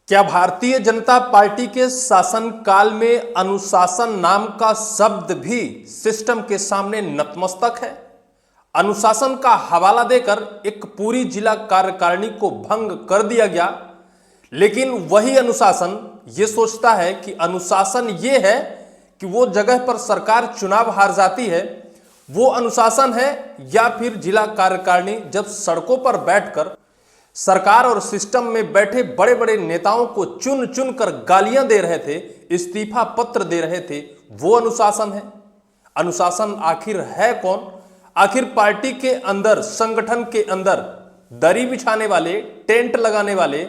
क्या भारतीय जनता पार्टी के शासनकाल में अनुशासन नाम का शब्द भी सिस्टम के सामने नतमस्तक है? अनुशासन का हवाला देकर एक पूरी जिला कार्यकारिणी को भंग कर दिया गया, लेकिन वही अनुशासन ये सोचता है कि अनुशासन ये है कि वो जगह पर सरकार चुनाव हार जाती है, वो अनुशासन है। या फिर जिला कार्यकारिणी जब सड़कों पर बैठकर सरकार और सिस्टम में बैठे बड़े बड़े नेताओं को चुन चुन कर गालियां दे रहे थे, इस्तीफा पत्र दे रहे थे, वो अनुशासन है? अनुशासन आखिर है कौन? आखिर पार्टी के अंदर, संगठन के अंदर दरी बिछाने वाले, टेंट लगाने वाले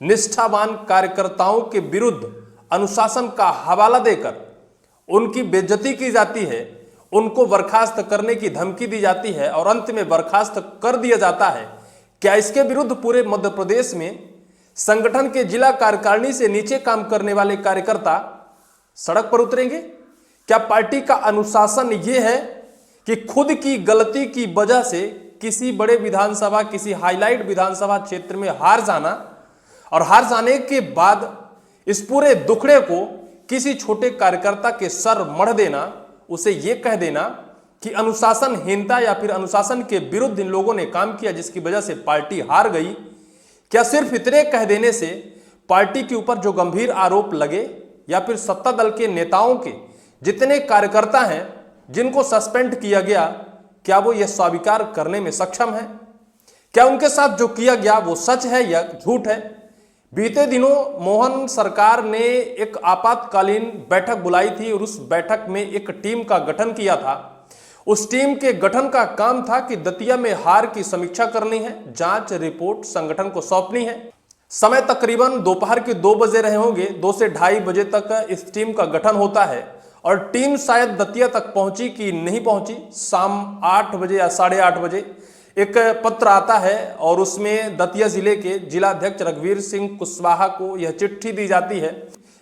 निष्ठावान कार्यकर्ताओं के विरुद्ध अनुशासन का हवाला देकर उनकी बेइज्जती की जाती है, उनको बर्खास्त करने की धमकी दी जाती है और अंत में बर्खास्त कर दिया जाता है। क्या इसके विरुद्ध पूरे मध्य प्रदेश में संगठन के जिला कार्यकारिणी से नीचे काम करने वाले कार्यकर्ता सड़क पर उतरेंगे? क्या पार्टी का अनुशासन यह है कि खुद की गलती की वजह से किसी बड़े विधानसभा, किसी हाईलाइट विधानसभा क्षेत्र में हार जाना और हार जाने के बाद इस पूरे दुखड़े को किसी छोटे कार्यकर्ता के सर मढ़ देना, उसे यह कह देना कि अनुशासनहीनता या फिर अनुशासन के विरुद्ध इन लोगों ने काम किया जिसकी वजह से पार्टी हार गई? क्या सिर्फ इतने कह देने से पार्टी के ऊपर जो गंभीर आरोप लगे या फिर सत्ता दल के नेताओं के जितने कार्यकर्ता हैं जिनको सस्पेंड किया गया, क्या वो यह स्वीकार करने में सक्षम है? क्या उनके साथ जो किया गया वो सच है या झूठ है? बीते दिनों मोहन सरकार ने एक आपातकालीन बैठक बुलाई थी और उस बैठक में एक टीम का गठन किया था। उस टीम के गठन का काम था कि दतिया में हार की समीक्षा करनी है, जांच रिपोर्ट संगठन को सौंपनी है। समय तकरीबन दोपहर के 2 बजे रहे होंगे, 2 से 2:30 बजे तक इस टीम का गठन होता है और टीम शायद दतिया तक पहुंची कि नहीं पहुंची। शाम 8 बजे या 8:30 बजे एक पत्र आता है और उसमें दतिया जिले के जिलाध्यक्ष रघुवीर सिंह कुशवाहा को यह चिट्ठी दी जाती है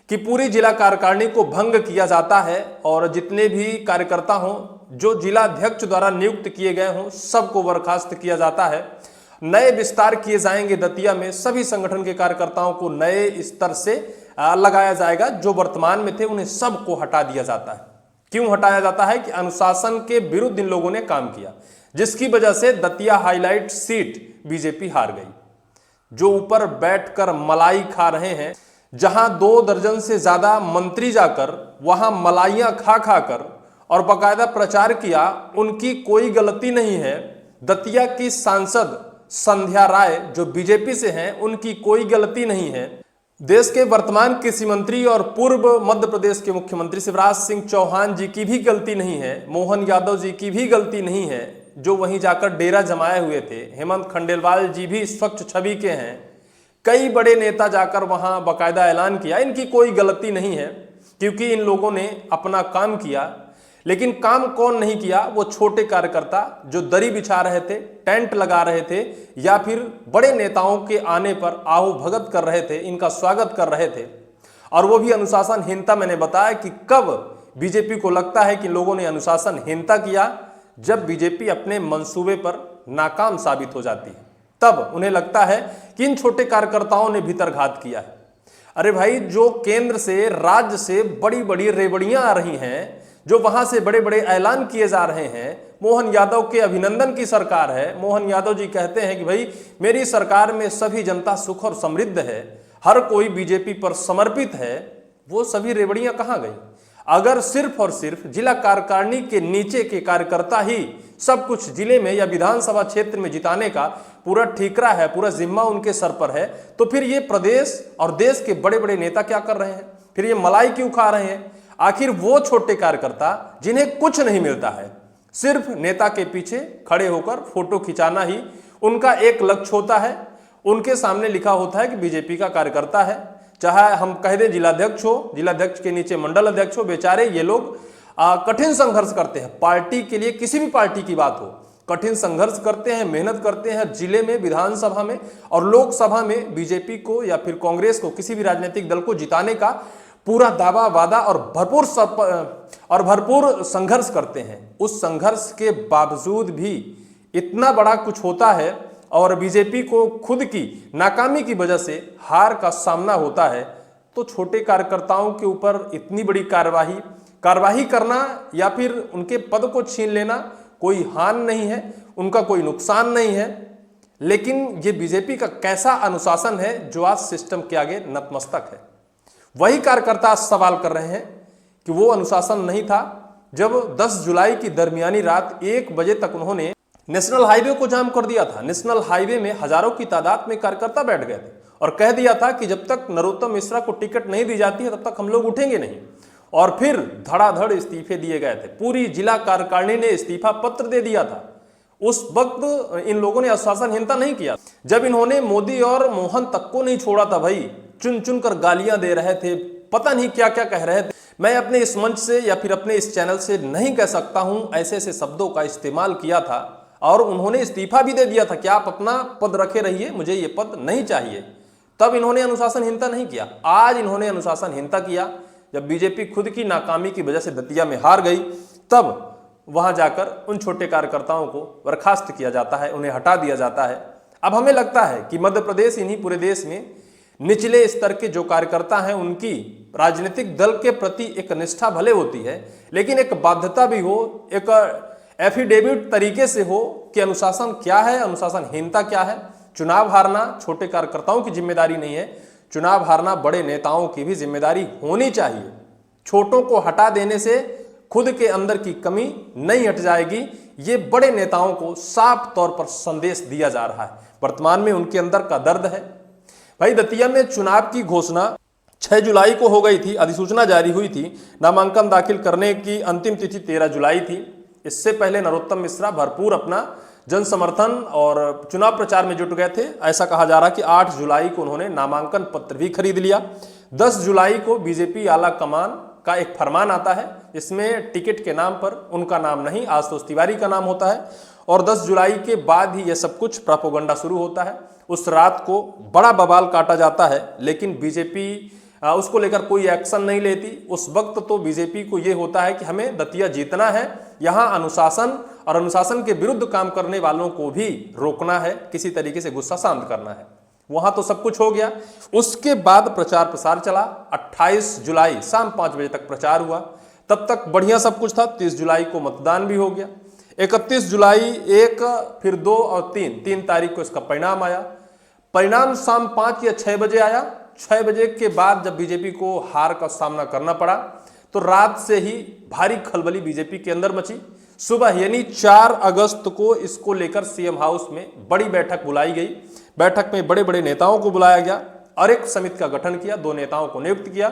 कि पूरी जिला कार्यकारिणी को भंग किया जाता है और जितने भी कार्यकर्ता हों, जो जिलाध्यक्ष द्वारा नियुक्त किए गए हों, सबको बर्खास्त किया जाता है। नए विस्तार किए जाएंगे दतिया में, सभी संगठन के कार्यकर्ताओं को नए स्तर से लगाया जाएगा। जो वर्तमान में थे उन्हें सबको हटा दिया जाता है। क्यों हटाया जाता है? कि अनुशासन के विरुद्ध इन लोगों ने काम किया, जिसकी वजह से दतिया हाईलाइट सीट बीजेपी हार गई। जो ऊपर बैठकर मलाई खा रहे हैं, जहां 2 दर्जन से ज्यादा मंत्री जाकर वहां मलाइयां खा खाकर और बकायदा प्रचार किया, उनकी कोई गलती नहीं है। दतिया की सांसद संध्या राय जो बीजेपी से हैं, उनकी कोई गलती नहीं है। देश के वर्तमान कृषि मंत्री और पूर्व मध्य प्रदेश के मुख्यमंत्री शिवराज सिंह चौहान जी की भी गलती नहीं है। मोहन यादव जी की भी गलती नहीं है, जो वहीं जाकर डेरा जमाए हुए थे। हेमंत खंडेलवाल जी भी स्वच्छ छवि के हैं। कई बड़े नेता जाकर वहां बकायदा ऐलान किया, इनकी कोई गलती नहीं है क्योंकि इन लोगों ने अपना काम किया। लेकिन काम कौन नहीं किया? वो छोटे कार्यकर्ता जो दरी बिछा रहे थे, टेंट लगा रहे थे या फिर बड़े नेताओं के आने पर आओ भगत कर रहे थे, इनका स्वागत कर रहे थे। और वो भी अनुशासनहीनता। मैंने बताया कि कब बीजेपी को लगता है कि लोगों ने अनुशासनहीनता किया, जब बीजेपी अपने मंसूबे पर नाकाम साबित हो जाती है, तब उन्हें लगता है कि इन छोटे कार्यकर्ताओं ने भीतरघात किया है। अरे भाई, जो केंद्र से, राज्य से बड़ी बड़ी रेवड़ियां आ रही हैं, जो वहां से बड़े बड़े ऐलान किए जा रहे हैं, मोहन यादव के अभिनंदन की सरकार है। मोहन यादव जी कहते हैं कि भाई मेरी सरकार में सभी जनता सुख और समृद्ध है, हर कोई बीजेपी पर समर्पित है। वो सभी रेवड़ियां कहां गई? अगर सिर्फ और सिर्फ जिला कार्यकारिणी के नीचे के कार्यकर्ता ही सब कुछ जिले में या विधानसभा क्षेत्र में जिताने का पूरा ठीकरा है, पूरा जिम्मा उनके सर पर है, तो फिर ये प्रदेश और देश के बड़े बड़े नेता क्या कर रहे हैं? फिर ये मलाई क्यों खा रहे हैं? आखिर वो छोटे कार्यकर्ता जिन्हें कुछ नहीं मिलता है, सिर्फ नेता के पीछे खड़े होकर फोटो खिंचाना ही उनका एक लक्ष्य होता है। उनके सामने लिखा होता है कि बीजेपी का कार्यकर्ता है, चाहे हम कह दें जिलाध्यक्ष हो, जिलाध्यक्ष के नीचे मंडल अध्यक्ष हो, बेचारे ये लोग कठिन संघर्ष करते हैं पार्टी के लिए। किसी भी पार्टी की बात हो, कठिन संघर्ष करते हैं, मेहनत करते हैं। जिले में, विधानसभा में और लोकसभा में बीजेपी को या फिर कांग्रेस को, किसी भी राजनीतिक दल को जिताने का पूरा दावा वादा और भरपूर संघर्ष करते हैं। उस संघर्ष के बावजूद भी इतना बड़ा कुछ होता है और बीजेपी को खुद की नाकामी की वजह से हार का सामना होता है, तो छोटे कार्यकर्ताओं के ऊपर इतनी बड़ी कार्यवाही करना या फिर उनके पद को छीन लेना कोई हानि नहीं है, उनका कोई नुकसान नहीं है। लेकिन ये बीजेपी का कैसा अनुशासन है जो आज सिस्टम के आगे नतमस्तक है। वही कार्यकर्ता सवाल कर रहे हैं कि वो अनुशासन नहीं था जब 10 जुलाई की दरमियानी रात 1 बजे तक उन्होंने नेशनल हाईवे को जाम कर दिया था। नेशनल हाईवे में हजारों की तादाद में कार्यकर्ता बैठ गए थे और कह दिया था कि जब तक नरोत्तम मिश्रा को टिकट नहीं दी जाती है तब तक हम लोग उठेंगे नहीं। और फिर धड़ाधड़ इस्तीफे दिए गए थे। पूरी जिला कार्यकारिणी ने इस्तीफा पत्र दे दिया था। उस वक्त इन लोगों ने अनुशासनहीनता नहीं किया। जब इन्होंने मोदी और मोहन तक को नहीं छोड़ा था भाई, चुन चुन कर गालियां दे रहे थे, पता नहीं क्या क्या कह रहे थे। मैं अपने इस मंच से या फिर अपने इस चैनल से नहीं कह सकता हूं, ऐसे ऐसे शब्दों का इस्तेमाल किया था और उन्होंने इस्तीफा भी दे दिया था कि आप अपना पद रखे रहिए, मुझे ये पद नहीं चाहिए। तब इन्होंने अनुशासनहीनता नहीं किया। आज इन्होंने अनुशासनहीनता किया। जब बीजेपी खुद की नाकामी की वजह से दतिया में हार गई, तब वहां जाकर उन छोटे कार्यकर्ताओं को बर्खास्त किया जाता है, उन्हें हटा दिया जाता है। अब हमें लगता है कि मध्य प्रदेश इन्हीं पूरे देश में निचले स्तर के जो कार्यकर्ता हैं उनकी राजनीतिक दल के प्रति एक निष्ठा भले होती है, लेकिन एक बाध्यता भी हो, एक एफिडेविट तरीके से हो कि अनुशासन क्या है, अनुशासनहीनता क्या है। चुनाव हारना छोटे कार्यकर्ताओं की जिम्मेदारी नहीं है, चुनाव हारना बड़े नेताओं की भी जिम्मेदारी होनी चाहिए। छोटों को हटा देने से खुद के अंदर की कमी नहीं हट जाएगी। ये बड़े नेताओं को साफ तौर पर संदेश दिया जा रहा है। वर्तमान में उनके अंदर का दर्द है। भाई दतिया में चुनाव की घोषणा 6 जुलाई को हो गई थी, अधिसूचना जारी हुई थी। नामांकन दाखिल करने की अंतिम तिथि 13 जुलाई थी। इससे पहले नरोत्तम मिश्रा भरपूर अपना जन समर्थन और चुनाव प्रचार में जुट गए थे। ऐसा कहा जा रहा कि 8 जुलाई को उन्होंने नामांकन पत्र भी खरीद लिया। 10 जुलाई को बीजेपी आला कमान का एक फरमान आता है, इसमें टिकट के नाम पर उनका नाम नहीं, आशुतोष तिवारी का नाम होता है। और 10 जुलाई के बाद ही यह सब कुछ प्रोपेगेंडा शुरू होता है। उस रात को बड़ा बवाल काटा जाता है, लेकिन बीजेपी उसको लेकर कोई एक्शन नहीं लेती। उस वक्त तो बीजेपी को यह होता है कि हमें दतिया जीतना है, यहाँ अनुशासन और अनुशासन के विरुद्ध काम करने वालों को भी रोकना है, किसी तरीके से गुस्सा शांत करना है। वहां तो सब कुछ हो गया। उसके बाद प्रचार प्रसार चला। 28 जुलाई शाम 5 बजे तक प्रचार हुआ। तब तक बढ़िया सब कुछ था। 30 जुलाई को मतदान भी हो गया। 31 जुलाई 1 फिर 2 और 3 तारीख को इसका परिणाम आया। परिणाम शाम 5 या 6 बजे आया। 6 बजे के बाद जब बीजेपी को हार का सामना करना पड़ा तो रात से ही भारी खलबली बीजेपी के अंदर मची। सुबह यानी 4 अगस्त को इसको लेकर सीएम हाउस में बड़ी बैठक बुलाई गई। बैठक में बड़े बड़े नेताओं को बुलाया गया और एक समिति का गठन किया। 2 नेताओं को नियुक्त किया।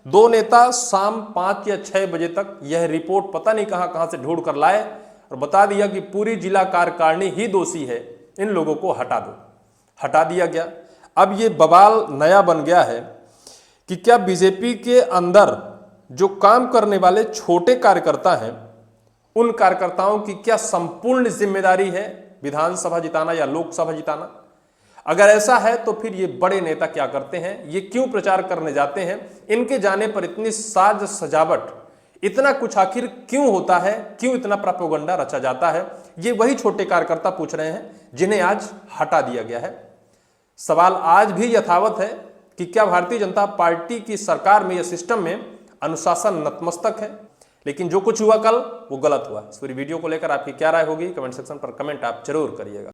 2 नेता शाम 5 या 6 बजे तक यह रिपोर्ट पता नहीं कहां से ढूंढ कर लाए और बता दिया कि पूरी जिला कार्यकारिणी ही दोषी है, इन लोगों को हटा दो। हटा दिया गया। अब ये बवाल नया बन गया है कि क्या बीजेपी के अंदर जो काम करने वाले छोटे कार्यकर्ता हैं, उन कार्यकर्ताओं की क्या संपूर्ण जिम्मेदारी है विधानसभा जिताना या लोकसभा जिताना? अगर ऐसा है तो फिर ये बड़े नेता क्या करते हैं, ये क्यों प्रचार करने जाते हैं, इनके जाने पर इतनी साज सजावट, इतना कुछ आखिर क्यों होता है, क्यों इतना प्रोपेगेंडा रचा जाता है? ये वही छोटे कार्यकर्ता पूछ रहे हैं जिन्हें आज हटा दिया गया है। सवाल आज भी यथावत है कि क्या भारतीय जनता पार्टी की सरकार में या सिस्टम में अनुशासन नतमस्तक है? लेकिन जो कुछ हुआ कल वो गलत हुआ। इस पूरी वीडियो को लेकर आपकी क्या राय होगी, कमेंट सेक्शन पर कमेंट आप जरूर करिएगा।